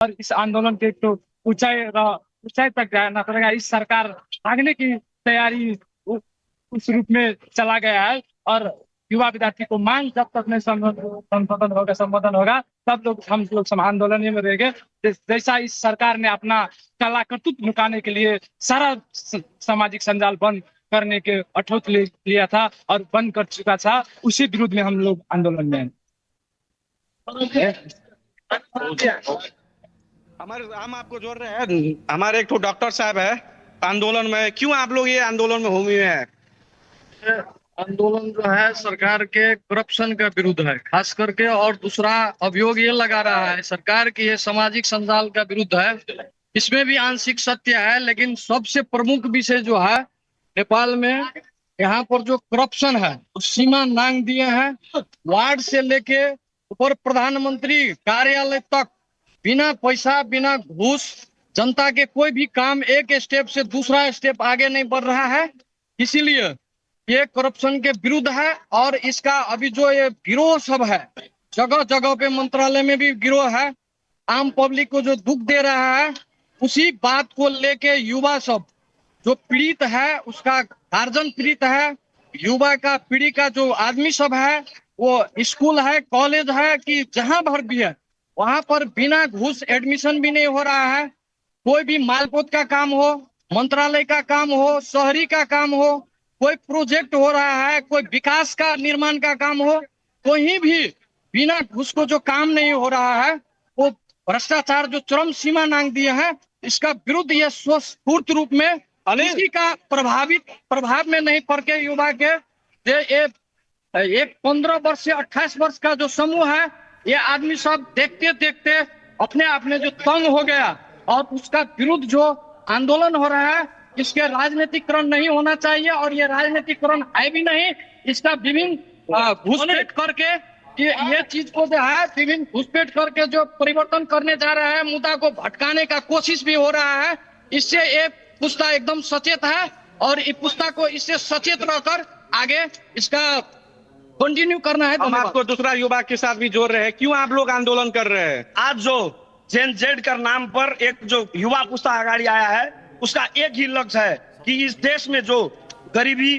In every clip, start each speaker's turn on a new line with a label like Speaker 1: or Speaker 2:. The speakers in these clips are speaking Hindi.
Speaker 1: और इस आंदोलन के तो ऊंचाई तक जाना पड़ेगा। इस सरकार भागने की तैयारी उस रूप में चला गया है। और युवा विद्यार्थी को मांग जब तक नहीं संबोधन होगा तब लोग हम लोग सम आंदोलन में रहेंगे। जैसा इस सरकार ने अपना कला करतूत लुकाने के लिए सारा सामाजिक संजाल बंद करने के अठोट लिया था और बंद कर चुका था, उसी विरुद्ध में हम लोग आंदोलन में हैं।
Speaker 2: हमारे हम आपको जोड़ रहे हैं। हमारे एक तो डॉक्टर साहब है आंदोलन में। क्यों आप लोग ये आंदोलन में घूमे हैं?
Speaker 3: आंदोलन जो है सरकार के करप्शन का विरुद्ध है खास करके, और दूसरा अभियोग ये लगा रहा है सरकार की ये सामाजिक संजाल का विरुद्ध है। इसमें भी आंशिक सत्य है, लेकिन सबसे प्रमुख विषय जो है नेपाल में यहाँ पर जो करप्शन है तो सीमा नांग दिए हैं। वार्ड से लेके ऊपर प्रधानमंत्री कार्यालय तक बिना पैसा बिना घूस जनता के कोई भी काम एक स्टेप से दूसरा स्टेप आगे नहीं बढ़ रहा है। इसीलिए ये करप्शन के विरुद्ध है। और इसका अभी जो ये गिरोह सब है, जगह जगह पे मंत्रालय में भी गिरोह है, आम पब्लिक को जो दुख दे रहा है, उसी बात को लेके युवा सब जो पीड़ित है, उसका गार्जियन पीड़ित है, युवा का पीढ़ी का जो आदमी सब है, वो स्कूल है कॉलेज है कि जहां भर भी है वहां पर बिना घूस एडमिशन भी नहीं हो रहा है। कोई भी मालपोत का काम हो, मंत्रालय का काम हो, शहरी का काम हो, कोई प्रोजेक्ट हो रहा है, कोई विकास का निर्माण का काम हो, कहीं भी बिना घूस को जो काम नहीं हो रहा है, वो भ्रष्टाचार जो चरम सीमा नांग दिए हैं, इसका विरुद्ध ये स्वस्फूर्त रूप में किसी का प्रभाव में नहीं पड़ के युवा के एक 15 वर्ष से 28 वर्ष का जो समूह है, ये आदमी सब देखते देखते अपने आप में जो तंग हो गया और उसका विरुद्ध जो आंदोलन हो रहा है, इसके राजनीतिकरण नहीं होना चाहिए। और ये राजनीतिकरण है भी नहीं। इसका विभिन्न घुसपैठ करके ये चीज को जो है विभिन्न घुसपैठ करके जो परिवर्तन करने जा रहा है, मुद्दा को भटकाने का कोशिश भी हो रहा है। इससे ये पुस्ता एकदम सचेत है और इस पुस्ता को इससे सचेत रहकर आगे इसका कंटिन्यू करना है।
Speaker 2: हम आपको दूसरा युवा के साथ भी जोड़ रहे हैं। क्यों आप लोग आंदोलन कर रहे हैं? आज जो जेन जेड कर नाम पर एक जो युवा पुस्ता आगाड़ी आया है, उसका एक ही लक्ष्य है कि इस देश में जो गरीबी,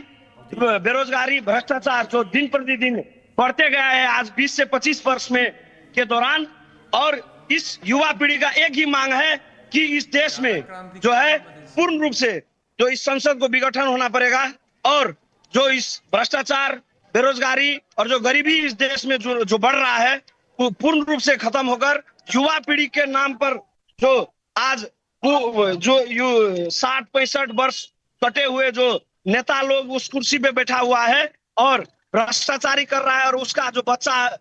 Speaker 2: बेरोजगारी, भ्रष्टाचार जो दिन प्रतिदिन बढ़ते गया है आज 20 से 25 वर्ष में के दौरान, और इस युवा पीढ़ी का एक ही मांग है कि इस देश में जो है पूर्ण रूप से जो इस संसद को विघटन होना पड़ेगा और जो इस भ्रष्टाचार, बेरोजगारी और जो गरीबी इस देश में जो बढ़ रहा है वो पूर्ण रूप से खत्म होकर युवा पीढ़ी के नाम पर जो आज जो 60-65 वर्ष कटे हुए जो नेता लोग उस कुर्सी पे बैठा हुआ है और भ्रष्टाचारी कर रहा है, और उसका जो बच्चा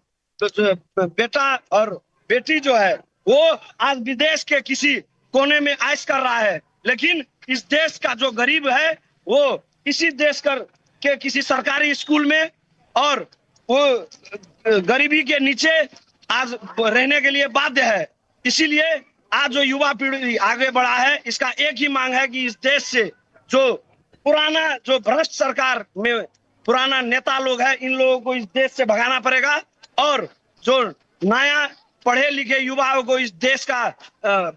Speaker 2: बेटा और बेटी जो है वो आज विदेश के किसी कोने में ऐश कर रहा है, लेकिन इस देश का जो गरीब है वो इसी देश के किसी सरकारी स्कूल में और वो गरीबी के नीचे आज रहने के लिए बाध्य है। इसीलिए आज जो युवा पीढ़ी आगे बढ़ा है, इसका एक ही मांग है कि इस देश से जो पुराना जो भ्रष्ट सरकार में पुराना नेता लोग हैं, इन लोगों को इस देश से भगाना पड़ेगा और जो नया पढ़े लिखे युवाओं को इस देश का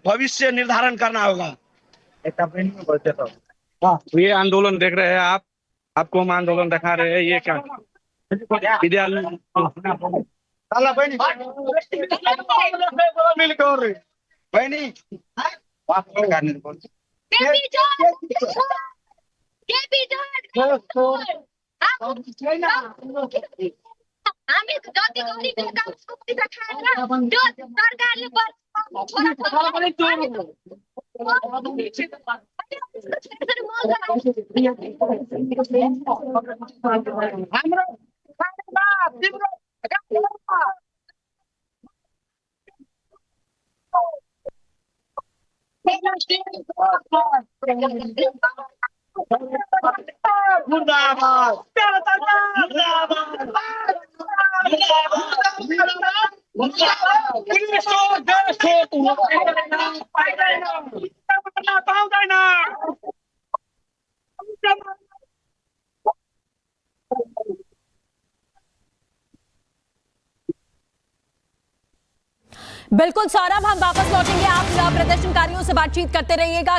Speaker 2: भविष्य निर्धारण करना होगा। ये आंदोलन देख रहे हैं आप, आपको हम आंदोलन दिखा रहे हैं। ये क्या विद्यालय
Speaker 4: हामी जति गरिबको काम उसको पैसा खाएर त्यो सरकारले
Speaker 2: मुर्दाबाद
Speaker 5: बिल्कुल सौरभ, हम वापस लौटेंगे। आप प्रदर्शनकारियों से बातचीत करते रहिएगा।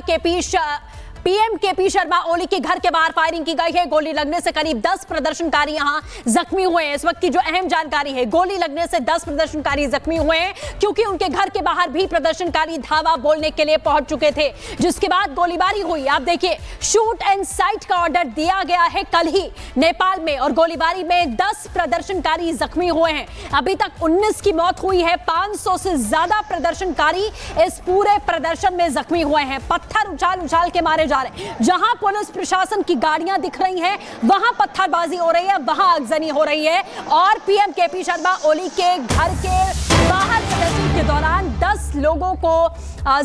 Speaker 5: पीएम केपी शर्मा ओली के घर के बाहर फायरिंग की गई है। गोली लगने से करीब 10 प्रदर्शनकारी यहां जख्मी हुए हैं। इस वक्त की जो अहम जानकारी है, गोली लगने से 10 प्रदर्शनकारी जख्मी हुए हैं, क्योंकि उनके घर के बाहर भी प्रदर्शनकारी धावा बोलने के लिए पहुंच चुके थे, जिसके बाद गोलीबारी हुई। आप देखिए, शूट एंड साइट का ऑर्डर दिया गया है कल ही नेपाल में, और गोलीबारी में 10 प्रदर्शनकारी जख्मी हुए हैं। अभी तक 19 की मौत हुई है। 500 से ज्यादा प्रदर्शनकारी इस पूरे प्रदर्शन में जख्मी हुए हैं। पत्थर उछाल उछाल के मारे जा रहे हैं। जहां पुलिस प्रशासन की गाड़ियां दिख रही हैं, वहां पत्थरबाजी हो रही है, वहां आगजनी हो रही है। और पीएम केपी शर्मा ओली के घर के बाहर प्रदर्शन के दौरान 10 लोगों को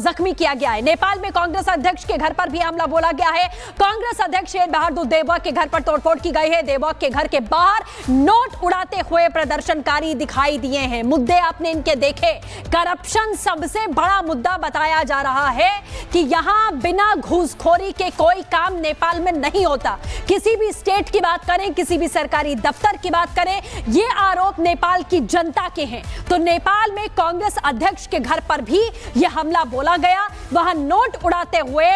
Speaker 5: जख्मी किया गया है। नेपाल में कांग्रेस अध्यक्ष के घर पर भी हमला बोला गया है। कांग्रेस अध्यक्ष शेर बहादुर देववा के घर पर तोड़फोड़ की गई है। देववा के घर के बाहर नोट उड़ाते हुए प्रदर्शनकारी दिखाई दिए हैं। मुद्दे आपने इनके देखे। करप्शन सबसे बड़ा मुद्दा बताया जा रहा है कि यहां बिना घूसखोरी के कोई काम नेपाल में नहीं होता। किसी भी स्टेट की बात करें, किसी भी सरकारी दफ्तर की बात करें, ये आरोप नेपाल की जनता के हैं। तो नेपाल में कांग्रेस अध्यक्ष के घर पर भी यह हमला बोला गया। वहां नोट उड़ाते हुए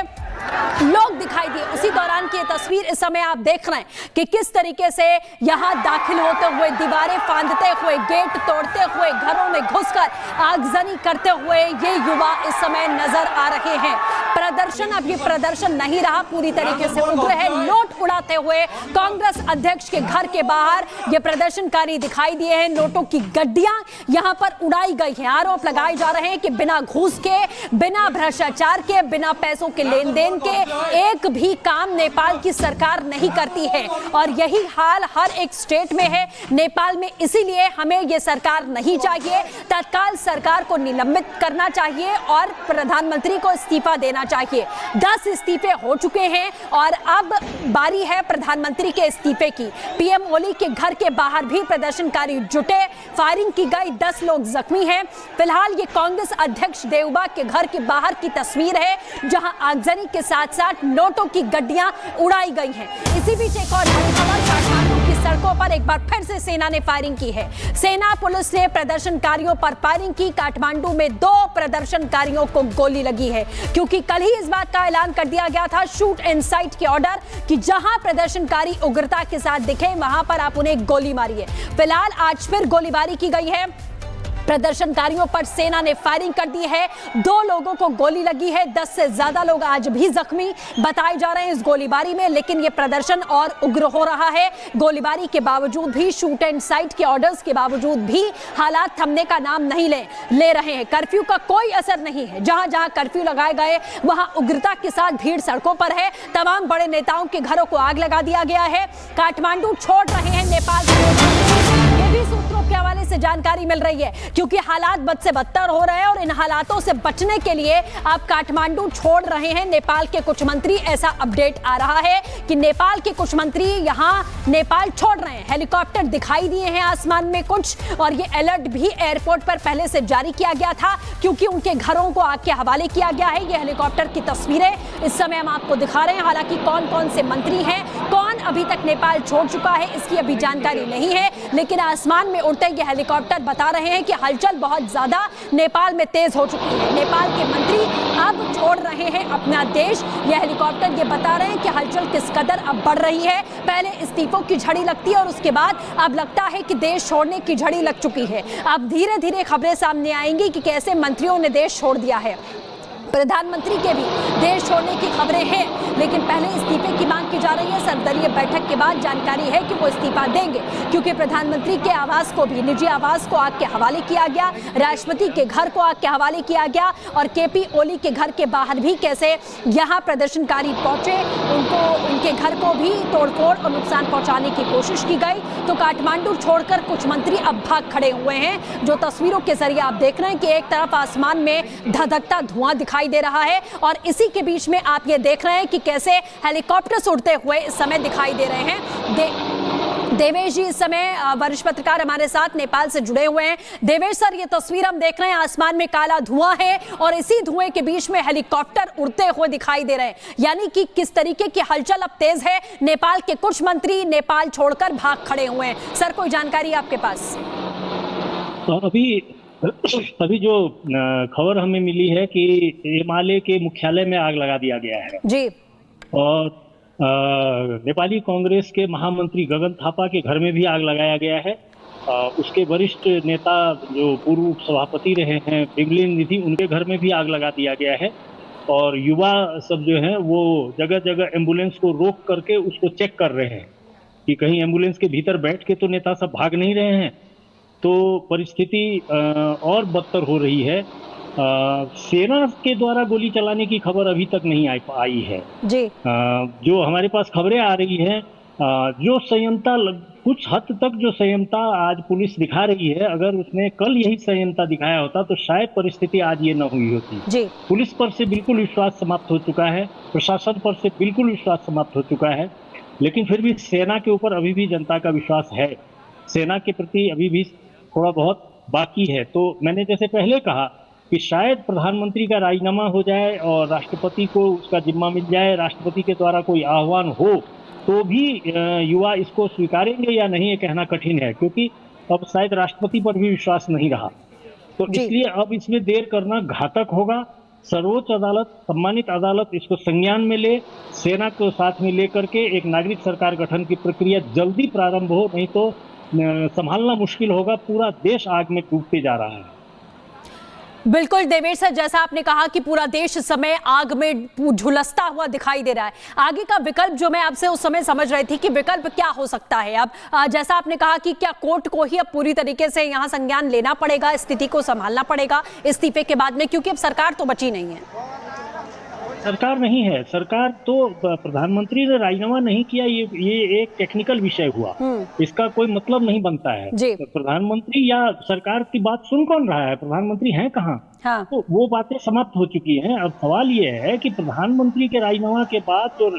Speaker 5: लोग दिखाई दिए। उसी दौरान की तस्वीर इस समय आप देख रहे हैं कि किस तरीके से यहां दाखिल होते हुए, दीवारें फांदते हुए, गेट तोड़ते हुए, घरों में घुसकर आगजनी करते हुए ये युवा इस समय नजर आ रहे हैं। प्रदर्शन अब ये प्रदर्शन नहीं रहा, पूरी तरीके से उग्र है। नोट उड़ाते हुए कांग्रेस अध्यक्ष के घर के बाहर ये प्रदर्शनकारी दिखाई दिए हैं। नोटों की गड्डियां यहां पर उड़ाई गई हैं। आरोप लगाए जा रहे हैं कि बिना घूस के, बिना भ्रष्टाचार के, बिना पैसों के लेन देन के एक भी काम नेपाल की सरकार नहीं करती है। और यही हाल हर एक स्टेट में है नेपाल में। इसीलिए हमें यह सरकार नहीं चाहिए। तत्काल सरकार को निलंबित करना चाहिए और प्रधानमंत्री को इस्तीफा देना चाहिए। 10 इस्तीफे हो चुके हैं और अब बारी है प्रधानमंत्री के इस्तीफे की। पीएम ओली के घर के बाहर भी प्रदर्शनकारी जुटे, फायरिंग की गई, 10 लोग जख्मी हैं। फिलहाल ये कांग्रेस अध्यक्ष देवबा के घर के बाहर की तस्वीर है, जहां आगजनी के साथ साथ नोटों की गड्डियां उड़ाई गई हैं। इसी बीच एक और बड़ी खबर, काठमांडू की सड़कों पर एक बार फिर से सेना ने फायरिंग की है। सेना पुलिस ने प्रदर्शनकारियों पर फायरिंग की। काठमांडू में 2 प्रदर्शनकारियों को गोली लगी है, क्योंकि कल ही इस बात का ऐलान कर दिया गया था, शूट एंड साइट के ऑर्डर, कि जहां प्रदर्शनकारी उग्रता के साथ दिखे वहां पर आप उन्हें गोली मारिए। फिलहाल आज फिर गोलीबारी की गई है। प्रदर्शनकारियों पर सेना ने फायरिंग कर दी है। 2 लोगों को गोली लगी है। 10 से ज्यादा लोग आज भी जख्मी बताए जा रहे हैं इस गोलीबारी में। लेकिन यह प्रदर्शन और उग्र हो रहा है। गोलीबारी के बावजूद भी, शूट एंड साइट के ऑर्डर्स के बावजूद भी हालात थमने का नाम नहीं ले रहे हैं। कर्फ्यू का कोई असर नहीं है। जहां जहां कर्फ्यू लगाए गए वहां उग्रता के साथ भीड़ सड़कों पर है। तमाम बड़े नेताओं के घरों को आग लगा दिया गया है। काठमांडू छोड़ रहे हैं नेपाल के सूत्रों के हवाले से जानकारी मिल रही है, क्योंकि हालात बद से बदतर हो रहे हैं और इन हालातों से बचने के लिए आप काठमांडू छोड़ रहे हैं नेपाल के कुछ मंत्री। ऐसा अपडेट आ रहा है कि नेपाल के कुछ मंत्री यहां नेपाल छोड़ रहे हैं। हेलीकॉप्टर दिखाई दिए हैं आसमान में कुछ, और ये अलर्ट भी एयरपोर्ट पर पहले से जारी किया गया था, क्योंकि उनके घरों को आग के हवाले किया गया है। ये हेलीकॉप्टर की तस्वीरें इस समय हम आपको दिखा रहे हैं। हालांकि कौन कौन से मंत्री हैं, कौन अभी तक नेपाल छोड़ चुका है, इसकी अभी जानकारी नहीं है। लेकिन आसमान में उड़ते ये हेलीकॉप्टर बता रहे हैं कि हलचल बहुत ज्यादा नेपाल में तेज हो चुकी है। नेपाल के मंत्री अब छोड़ रहे हैं अपना देश। ये हेलीकॉप्टर ये बता रहे हैं कि हलचल किस कदर अब बढ़ रही है। पहले इस्तीफों की झड़ी लगती है और उसके बाद अब लगता है कि देश छोड़ने की झड़ी लग चुकी है। अब धीरे धीरे खबरें सामने आएंगी कि कैसे मंत्रियों ने देश छोड़ दिया है। प्रधानमंत्री के भी देश छोड़ने की खबरें हैं, लेकिन पहले इस्तीफे की मांग की जा रही है। सर्वदलीय बैठक के बाद जानकारी है कि वो इस्तीफा देंगे, क्योंकि प्रधानमंत्री के आवास को भी, निजी आवास को आग के हवाले किया गया, राष्ट्रपति के घर को आग के हवाले किया गया, और केपी ओली के घर के बाहर भी कैसे यहाँ प्रदर्शनकारी पहुंचे, उनके घर को भी तोड़फोड़ और नुकसान पहुंचाने की कोशिश की गई। तो काठमांडू छोड़कर कुछ मंत्री अब भाग खड़े हुए हैं। जो तस्वीरों के जरिए आप देख रहे हैं कि एक तरफ आसमान में धधकता धुआं दिखाई दे रहा है, और इसी के बीच में आप ये देख रहे हैं कि कैसे हेलीकॉप्टर उड़ते हुए इस समय दिखाई दे रहे हैं। देवेश जी इस समय वरिष्ठ पत्रकार हमारे साथ नेपाल से जुड़े हुए हैं। देवेश सर, ये तस्वीर हम देख रहे हैं, आसमान में काला धुआं है और इसी धुएं के बीच में हेलीकॉप्टर उड़ते हुए दिखाई दे रहे हैं, यानी कि किस तरीके की हलचल अब तेज है। नेपाल के कुछ मंत्री नेपाल छोड़कर भाग खड़े हुए हैं। सर, कोई जानकारी आपके पास?
Speaker 6: अभी अभी जो खबर हमें मिली है कि एमआलए के मुख्यालय में आग लगा दिया गया है
Speaker 5: जी।
Speaker 6: और नेपाली कांग्रेस के महामंत्री गगन थापा के घर में भी आग लगाया गया है। उसके वरिष्ठ नेता जो पूर्व सभापति रहे हैं पिंगलिन निधि, उनके घर में भी आग लगा दिया गया है। और युवा सब जो हैं वो जगह जगह एम्बुलेंस को रोक करके उसको चेक कर रहे हैं कि कहीं एम्बुलेंस के भीतर बैठ के तो नेता सब भाग नहीं रहे हैं। तो परिस्थिति और बदतर हो रही है। सेना के द्वारा गोली चलाने की खबर अभी तक नहीं आई है
Speaker 5: जी।
Speaker 6: जो हमारे पास खबरें आ रही हैं, जो संयमता कुछ हद तक जो संयमता आज पुलिस दिखा रही है, अगर उसने कल यही संयमता दिखाया होता तो शायद परिस्थिति आज ये न हुई होती
Speaker 5: जी।
Speaker 6: पुलिस पर से बिल्कुल विश्वास समाप्त हो चुका है, प्रशासन पर से बिल्कुल विश्वास समाप्त हो चुका है, लेकिन फिर भी सेना के ऊपर अभी भी जनता का विश्वास है। सेना के प्रति अभी भी थोड़ा बहुत बाकी है। तो मैंने जैसे पहले कहा कि शायद प्रधानमंत्री का राजीनामा हो जाए और राष्ट्रपति को उसका जिम्मा मिल जाए, राष्ट्रपति के द्वारा कोई आह्वान हो तो भी युवा इसको स्वीकारेंगे या नहीं ये कहना कठिन है, क्योंकि अब शायद राष्ट्रपति पर भी विश्वास नहीं रहा। तो इसलिए अब इसमें देर करना घातक होगा। सर्वोच्च अदालत, सम्मानित अदालत इसको संज्ञान में ले, सेना को साथ में लेकर के एक नागरिक सरकार गठन की प्रक्रिया जल्दी प्रारंभ हो, नहीं तो संभालना मुश्किल होगा। पूरा देश आग में डूबते जा रहा है।
Speaker 5: बिल्कुल देवेश सर, जैसा आपने कहा कि पूरा देश इस समय आग में झुलसता हुआ दिखाई दे रहा है। आगे का विकल्प जो मैं आपसे उस समय समझ रही थी कि विकल्प क्या हो सकता है। अब जैसा आपने कहा कि क्या कोर्ट को ही अब पूरी तरीके से यहाँ संज्ञान लेना पड़ेगा, स्थिति को संभालना पड़ेगा इस्तीफे के बाद में, क्योंकि अब सरकार तो बची नहीं है।
Speaker 6: सरकार नहीं है, सरकार तो प्रधानमंत्री ने राजीनामा नहीं किया, ये एक टेक्निकल विषय हुआ, इसका कोई मतलब नहीं बनता है। तो प्रधानमंत्री या सरकार की बात सुन कौन रहा है? प्रधानमंत्री हैं कहाँ? हाँ। तो वो बातें समाप्त हो चुकी हैं। अब सवाल ये है कि प्रधानमंत्री के राजीनामा के बाद जो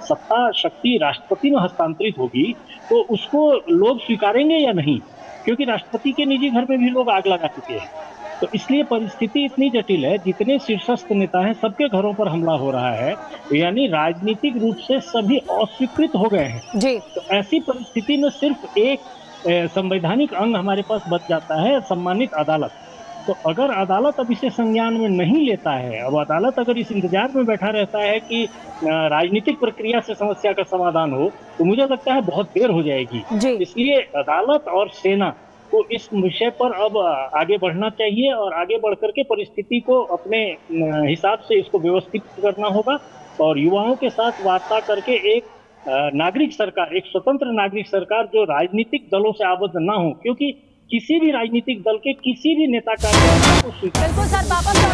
Speaker 6: सत्ता शक्ति राष्ट्रपति में हस्तांतरित होगी तो उसको लोग स्वीकारेंगे या नहीं, क्योंकि राष्ट्रपति के निजी घर में भी लोग आग लगा चुके हैं। तो इसलिए परिस्थिति इतनी जटिल है, जितने शीर्षस्थ नेता हैं सबके घरों पर हमला हो रहा है, यानी राजनीतिक रूप से सभी अस्वीकृत हो गए हैं जी। तो ऐसी परिस्थिति में सिर्फ एक संवैधानिक अंग हमारे पास बच जाता है, सम्मानित अदालत। तो अगर अदालत अब इसे संज्ञान में नहीं लेता है, अब अदालत अगर इस इंतजार में बैठा रहता है कि राजनीतिक प्रक्रिया से समस्या का समाधान हो, तो मुझे लगता है बहुत देर हो जाएगी। इसलिए अदालत और सेना को इस विषय पर अब आगे बढ़ना चाहिए और आगे बढ़कर के परिस्थिति को अपने हिसाब से इसको व्यवस्थित करना होगा और युवाओं के साथ वार्ता करके एक नागरिक सरकार, एक स्वतंत्र नागरिक सरकार जो राजनीतिक दलों से आबद्ध ना हो, क्योंकि किसी भी राजनीतिक दल के किसी भी नेता का
Speaker 5: बिल्कुल सर, वापस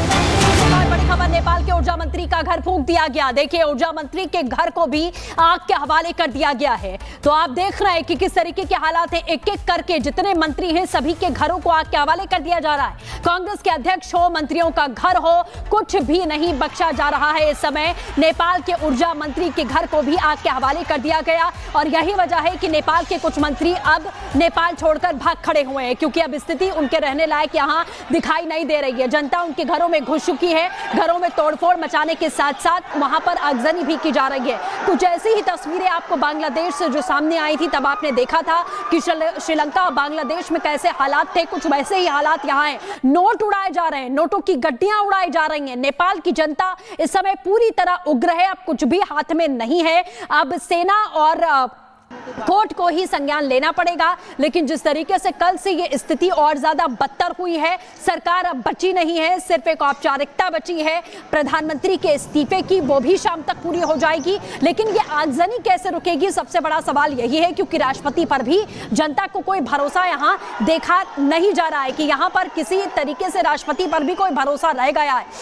Speaker 5: बड़ी खबर, नेपाल के ऊर्जा मंत्री का घर फूंक दिया गया। देखिए, ऊर्जा मंत्री के घर को भी आग के हवाले कर दिया गया है। तो आप देख रहे हैं कि किस तरीके के हालात हैं। एक एक करके जितने मंत्री हैं सभी के घरों को आग के हवाले कर दिया जा रहा है। कांग्रेस के अध्यक्ष हो, मंत्रियों का घर हो, कुछ भी नहीं बख्शा जा रहा है। इस समय नेपाल के ऊर्जा मंत्री के घर को भी आग के हवाले कर दिया गया और यही वजह है कि नेपाल के कुछ मंत्री अब नेपाल छोड़कर भाग खड़े हुए हैं, क्योंकि अब स्थिति उनके रहने लायक यहाँ दिखाई नहीं दे रही है। जनता उनके घरों में घुस चुकी है, घरों में तोड़फोड़ मचाने के साथ साथ वहां पर आगजनी भी की जा रही है। कुछ ऐसी ही तस्वीरें आपको बांग्लादेश से जो सामने आई थी, तब आपने देखा था कि श्रीलंका और बांग्लादेश में कैसे हालात थे, कुछ वैसे ही हालात यहाँ हैं। नोट उड़ाए जा रहे हैं, नोटों की गड्डियां उड़ाई जा रही हैं। नेपाल की जनता इस समय पूरी तरह उग्र है, अब कुछ भी हाथ में नहीं है। अब सेना और कोर्ट को ही संज्ञान लेना पड़ेगा। लेकिन जिस तरीके से कल से ये स्थिति और ज्यादा बदतर हुई है, सरकार अब बची नहीं है, सिर्फ एक औपचारिकता बची है प्रधानमंत्री के इस्तीफे की, वो भी शाम तक पूरी हो जाएगी। लेकिन ये आगजनी कैसे रुकेगी, सबसे बड़ा सवाल यही है, क्योंकि राष्ट्रपति पर भी जनता को कोई भरोसा यहाँ देखा नहीं जा रहा है कि यहाँ पर किसी तरीके से राष्ट्रपति पर भी कोई भरोसा रह गया है।